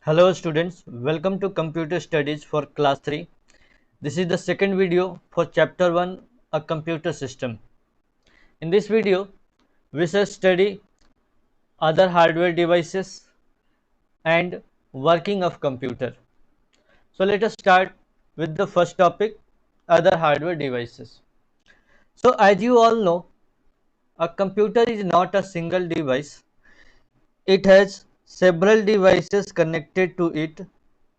Hello students, welcome to Computer Studies for class 3. This is the second video for chapter 1, a computer system. In this video, we shall study other hardware devices and working of computer. So let us start with the first topic, other hardware devices. So as you all know, a computer is not a single device. It has several devices connected to it.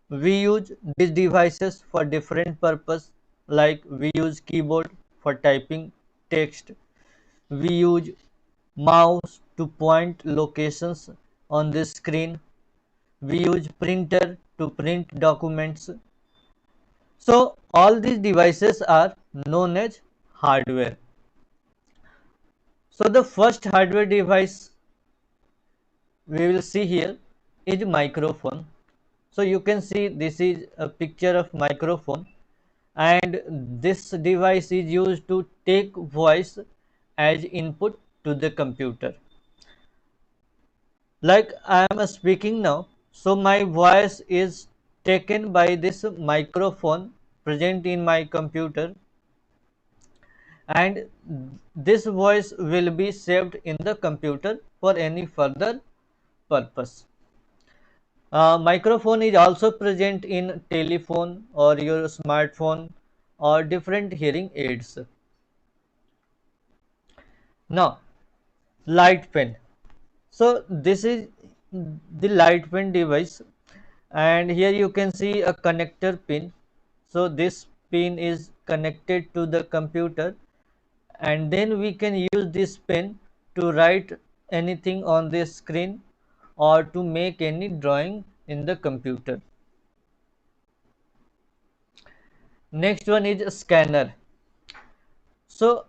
We use these devices for different purpose, like we use keyboard for typing text, we use mouse to point locations on the screen, we use printer to print documents. So all these devices are known as hardware. So the first hardware device we will see here is microphone. So you can see this is a picture of microphone, and this device is used to take voice as input to the computer. Like I am speaking now, so my voice is taken by this microphone present in my computer, and this voice will be saved in the computer for any further purpose. Microphone is also present in telephone or your smartphone or different hearing aids. Now, light pen. So this is the light pen device, and here you can see a connector pin. So this pin is connected to the computer, and then we can use this pen to write anything on the screen or to make any drawing in the computer. Next one is a scanner. So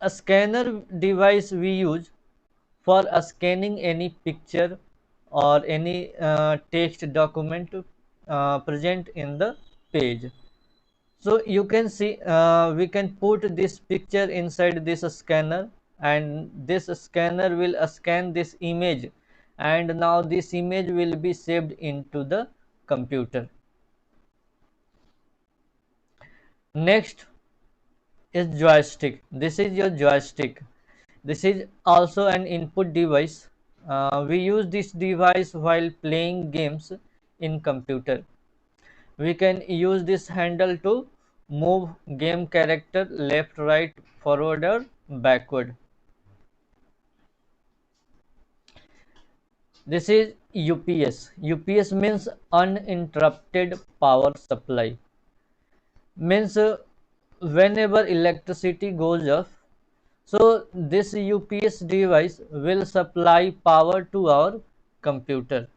a scanner device we use for scanning any picture or any text document present in the page. So you can see we can put this picture inside this scanner, and this scanner will scan this image, and now this image will be saved into the computer. Next is joystick. This is your joystick. This is also an input device. We use this device while playing games in computer. We can use this handle to move game character left, right, forward or backward. This is UPS. UPS means uninterrupted power supply. Means whenever electricity goes off, so this UPS device will supply power to our computer.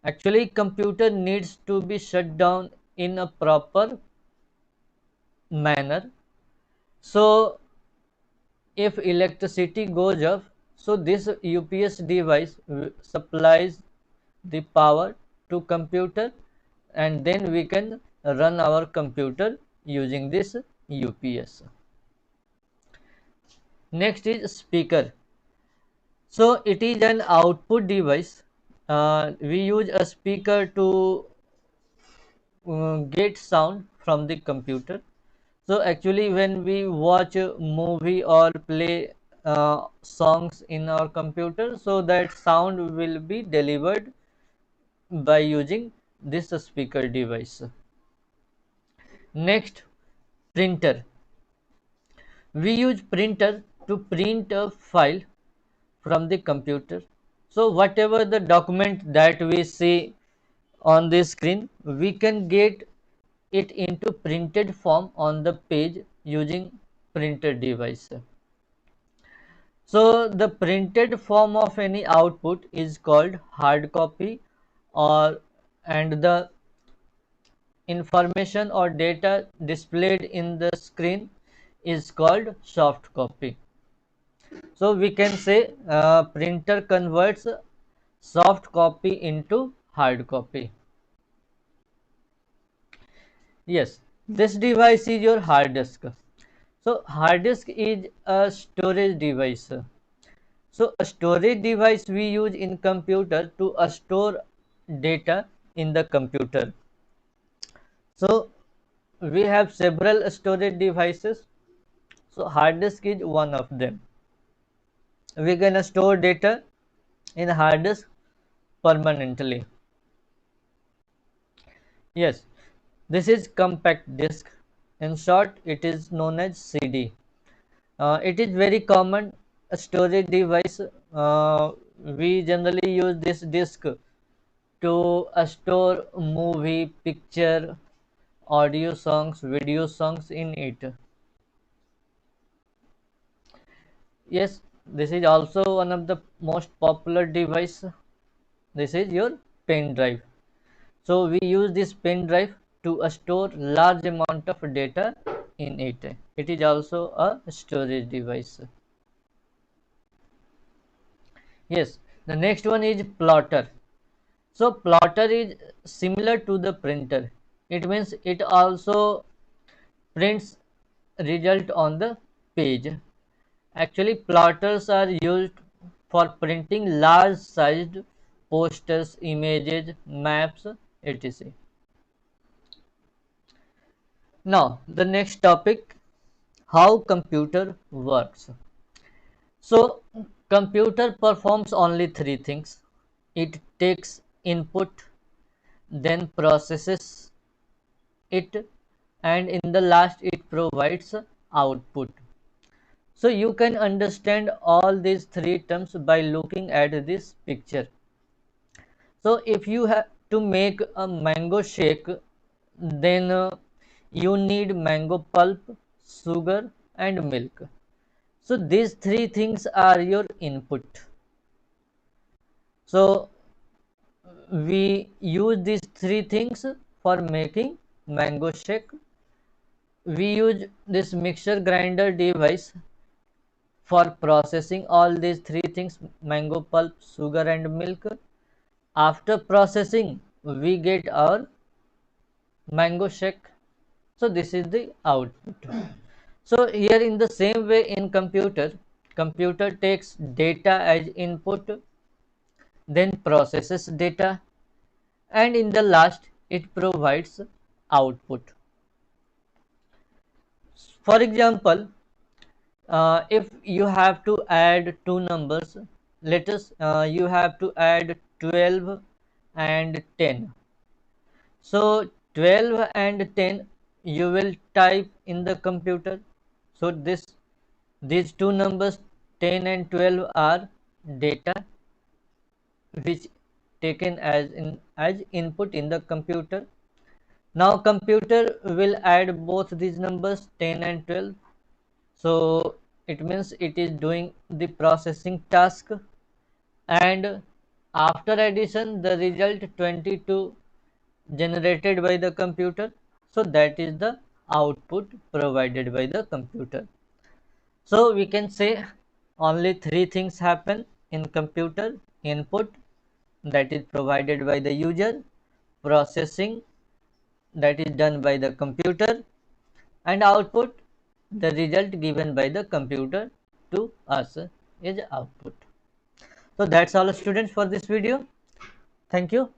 Actually, computer needs to be shut down in a proper manner. So if electricity goes off, so this UPS device supplies the power to computer, and then we can run our computer using this UPS. Next is speaker. So it is an output device. We use a speaker to get sound from the computer. So actually when we watch a movie or play songs in our computer, so that sound will be delivered by using this speaker device. Next, printer. We use printer to print a file from the computer. So whatever the document that we see on the screen, we can get it into printed form on the page using printer device. So the printed form of any output is called hard copy, or and the information or data displayed in the screen is called soft copy. So we can say printer converts soft copy into hard copy. Yes, this device is your hard disk. So hard disk is a storage device. So a storage device we use in computer to store data in the computer. So we have several storage devices. So hard disk is one of them. We can store data in hard disk permanently. Yes, this is compact disk. In short, it is known as CD. It is very common storage device. We generally use this disk to store movie, picture, audio songs, video songs in it. Yes, this is also one of the most popular device. This is your pen drive. So we use this pen drive to store large amount of data in it. It is also a storage device. Yes, the next one is plotter. So plotter is similar to the printer. It means it also prints result on the page. Actually, plotters are used for printing large sized posters, images, maps, etc. Now, the next topic, how computer works. So, computer performs only three things. It takes input, then processes it, and in the last it provides output. So you can understand all these three terms by looking at this picture. So if you have to make a mango shake, then you need mango pulp, sugar and milk. So these three things are your input. So we use these three things for making mango shake. We use this mixer grinder device for processing all these three things, mango pulp, sugar and milk. After processing, we get our mango shake. So this is the output. So here in the same way in computer takes data as input, then processes data, and in the last it provides output. For example, if you have to add two numbers, let us you have to add 12 and 10. So 12 and 10 you will type in the computer. So these two numbers 10 and 12 are data which taken as input in the computer. Now computer will add both these numbers 10 and 12. So it means it is doing the processing task, and after addition the result 22 generated by the computer. So that is the output provided by the computer. So we can say only three things happen in computer: input, that is provided by the user; processing, that is done by the computer; and output, the result given by the computer to us is output. So that's all students for this video. Thank you.